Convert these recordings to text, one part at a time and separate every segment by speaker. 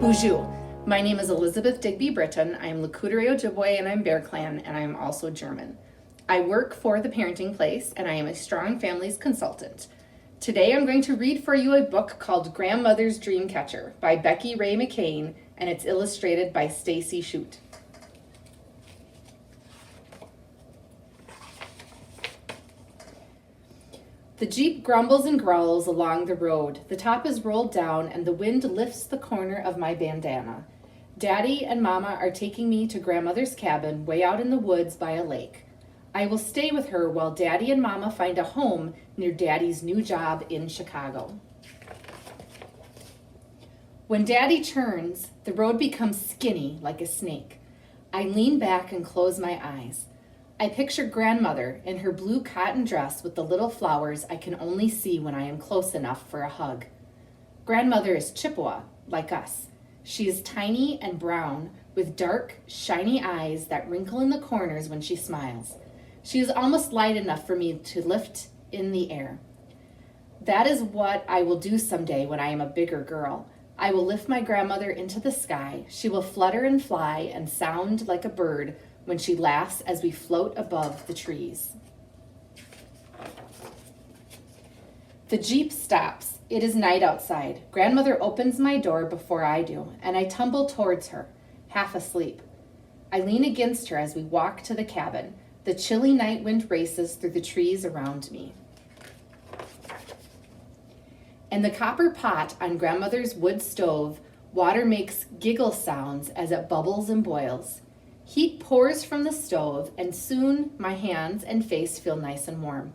Speaker 1: Bonjour. My name is Elizabeth Digby Britton. I am Lakoutere Ojibwe and I'm Bear Clan, and I am also German. I work for The Parenting Place and I am a Strong Families consultant. Today I'm going to read for you a book called Grandmother's Dreamcatcher by Becky Ray McCain, and it's illustrated by Stacy Shute. The Jeep grumbles and growls along the road. The top is rolled down and the wind lifts the corner of my bandana. Daddy and Mama are taking me to Grandmother's cabin way out in the woods by a lake. I will stay with her while Daddy and Mama find a home near Daddy's new job in Chicago. When Daddy turns, the road becomes skinny like a snake. I lean back and close my eyes. I picture Grandmother in her blue cotton dress with the little flowers I can only see when I am close enough for a hug. Grandmother is Chippewa, like us. She is tiny and brown, with dark, shiny eyes that wrinkle in the corners when she smiles. She is almost light enough for me to lift in the air. That is what I will do someday when I am a bigger girl. I will lift my grandmother into the sky. She will flutter and fly and sound like a bird when she laughs as we float above the trees. The Jeep stops. It is night outside. Grandmother opens my door before I do, and I tumble towards her, half asleep. I lean against her as we walk to the cabin. The chilly night wind races through the trees around me. In the copper pot on Grandmother's wood stove, water makes giggle sounds as it bubbles and boils. Heat pours from the stove, and soon my hands and face feel nice and warm.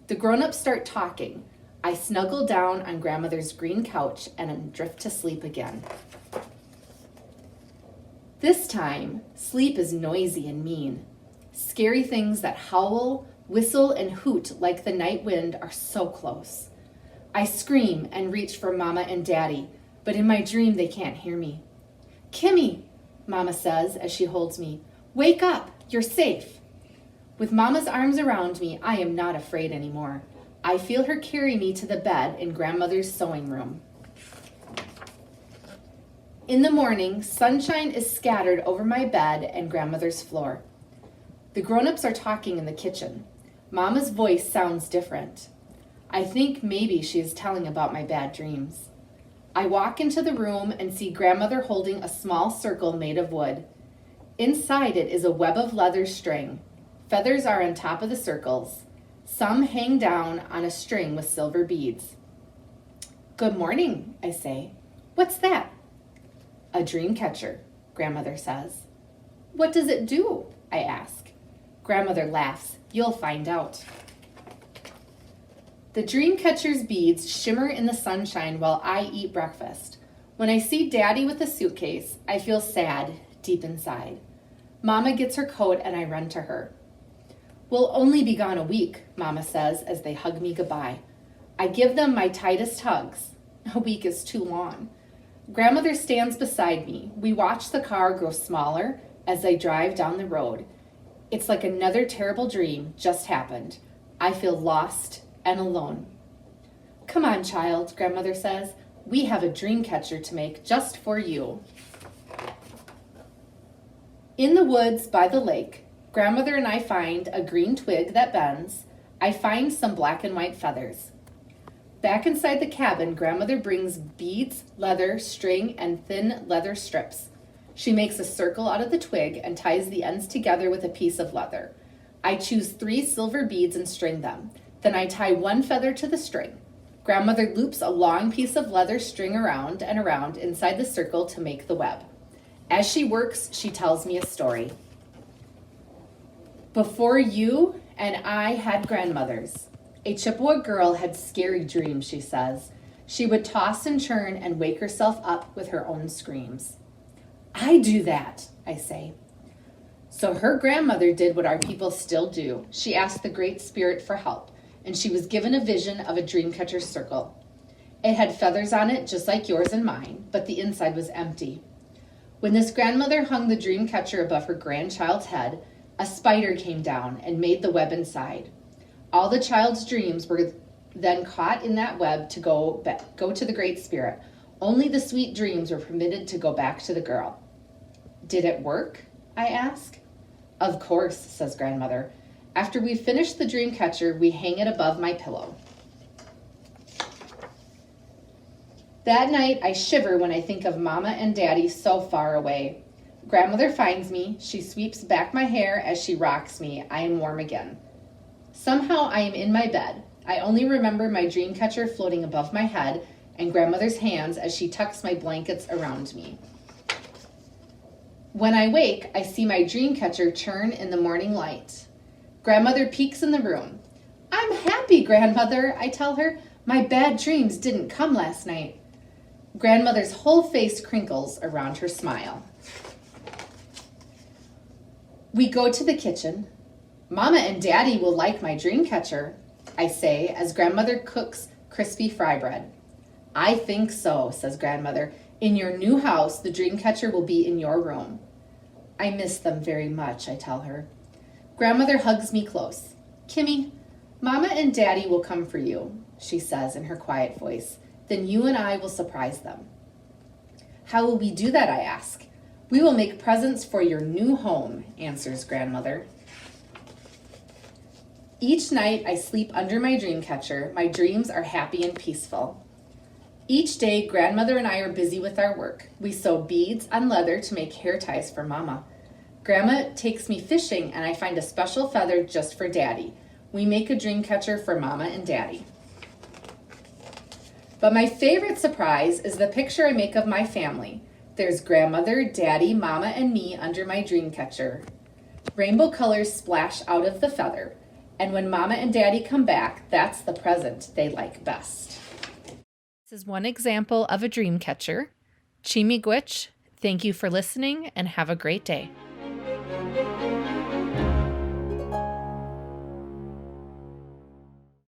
Speaker 1: The grown-ups start talking. I snuggle down on Grandmother's green couch and drift to sleep again. This time, sleep is noisy and mean. Scary things that howl, whistle, and hoot like the night wind are so close. I scream and reach for Mama and Daddy, but in my dream they can't hear me. "Kimmy," Mama says as she holds me. "Wake up, you're safe." With Mama's arms around me, I am not afraid anymore. I feel her carry me to the bed in Grandmother's sewing room. In the morning, sunshine is scattered over my bed and Grandmother's floor. The grown-ups are talking in the kitchen. Mama's voice sounds different. I think maybe she is telling about my bad dreams. I walk into the room and see Grandmother holding a small circle made of wood. Inside it is a web of leather string. Feathers are on top of the circles. Some hang down on a string with silver beads. "Good morning," I say. "What's that?" "A dream catcher," Grandmother says. "What does it do?" I ask. Grandmother laughs. "You'll find out." The dream catcher's beads shimmer in the sunshine while I eat breakfast. When I see Daddy with the suitcase, I feel sad deep inside. Mama gets her coat and I run to her. "We'll only be gone a week," Mama says as they hug me goodbye. I give them my tightest hugs. A week is too long. Grandmother stands beside me. We watch the car grow smaller as I drive down the road. It's like another terrible dream just happened. I feel lost and alone. "Come on, child," Grandmother says. "We have a dream catcher to make just for you." In the woods by the lake, Grandmother and I find a green twig that bends. I find some black and white feathers. Back inside the cabin, Grandmother brings beads, leather, string, and thin leather strips. She makes a circle out of the twig and ties the ends together with a piece of leather. I choose 3 silver beads and string them. Then I tie 1 feather to the string. Grandmother loops a long piece of leather string around and around inside the circle to make the web. As she works, she tells me a story. Before you and I had grandmothers, a Chippewa girl had scary dreams, she says. She would toss and turn and wake herself up with her own screams. "I do that," I say. So her grandmother did what our people still do. She asked the Great Spirit for help, and she was given a vision of a dreamcatcher circle. It had feathers on it just like yours and mine, but the inside was empty. When this grandmother hung the dreamcatcher above her grandchild's head, a spider came down and made the web inside. All the child's dreams were then caught in that web to go to the Great Spirit. Only the sweet dreams were permitted to go back to the girl. Did it work? I ask. Of course, says grandmother. After we finish the dream catcher, we hang it above my pillow. That night, I shiver when I think of Mama and Daddy so far away. Grandmother finds me. She sweeps back my hair as she rocks me. I am warm again. Somehow I am in my bed. I only remember my dream catcher floating above my head and grandmother's hands as she tucks my blankets around me. When I wake, I see my dream catcher turn in the morning light. Grandmother peeks in the room. I'm happy, grandmother, I tell her. My bad dreams didn't come last night. Grandmother's whole face crinkles around her smile. We go to the kitchen. Mama and Daddy will like my dream catcher, I say as grandmother cooks crispy fry bread. I think so, says grandmother. In your new house, the dream catcher will be in your room. I miss them very much, I tell her. Grandmother hugs me close. Kimmy, Mama and Daddy will come for you, she says in her quiet voice. Then you and I will surprise them. How will we do that, I ask. We will make presents for your new home, answers grandmother. Each night I sleep under my dream catcher. My dreams are happy and peaceful. Each day, grandmother and I are busy with our work. We sew beads on leather to make hair ties for Mama. Grandma takes me fishing and I find a special feather just for Daddy. We make a dream catcher for Mama and Daddy. But my favorite surprise is the picture I make of my family. There's grandmother, Daddy, Mama, and me under my dream catcher. Rainbow colors splash out of the feather. And when Mama and Daddy come back, that's the present they like best. This is one example of a dream catcher. Chimigwich, thank you for listening and have a great day.